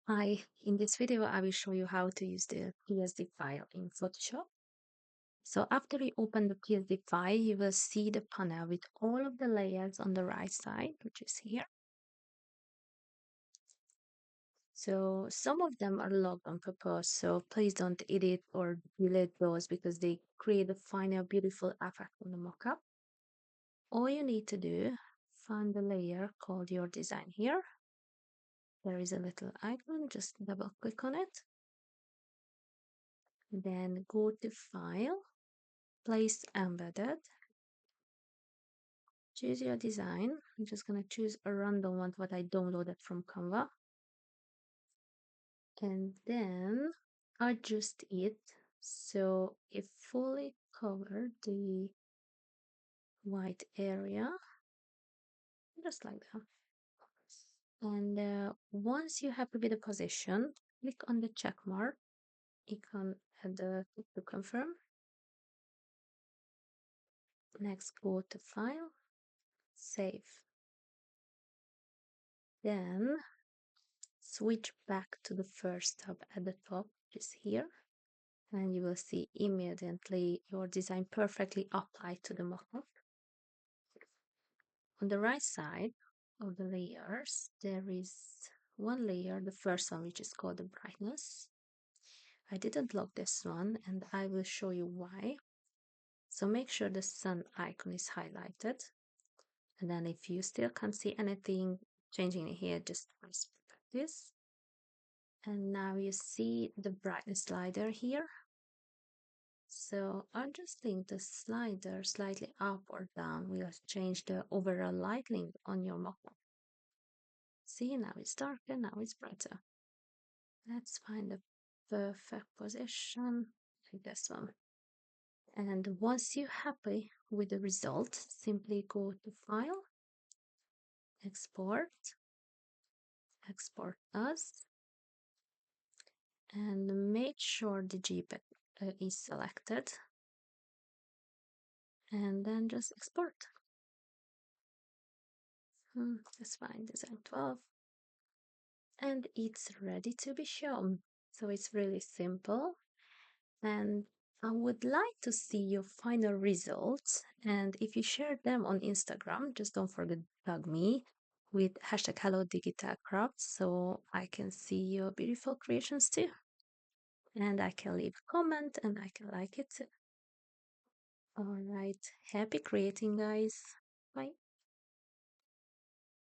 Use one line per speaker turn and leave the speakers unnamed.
In this video, I will show you how to use the PSD file in Photoshop. So after you open the PSD file, you will see the panel with all of the layers on the right side, which is here. So some of them are logged on purpose, so please don't edit or delete those because they create a final beautiful effect on the mockup. All you need to do, find the layer called your design here. There is a little icon, just double click on it. Then go to File, Place Embedded, choose your design. I'm just gonna choose a random one what I downloaded from Canva. And then adjust it so it fully covered the white area, just like that. And once you're happy with the position, click on the check mark icon at the to confirm. Next, go to File, Save. Then switch back to the first tab at the top, which is here, and you will see immediately your design perfectly applied to the mockup. On the right side of the layers, there is one layer, the first one, which is called the brightness. I didn't lock this one, and I will show you why. So make sure the sun icon is highlighted. And then if you still can't see anything changing here, just press this. And now you see the brightness slider here. So adjusting the slider slightly up or down will change the overall lighting on your mockup. See, now it's darker, now it's brighter. Let's find the perfect position, like this one. And once you're happy with the result, simply go to File, Export, Export As, and make sure the JPEG is selected, and then just export. That's fine, design 12. And it's ready to be shown. So it's really simple. And I would like to see your final results. And if you share them on Instagram, just don't forget to tag me with hashtag Hello Digital Crafts so I can see your beautiful creations too. And I can leave a comment and I can like it too. All right. Happy creating, guys.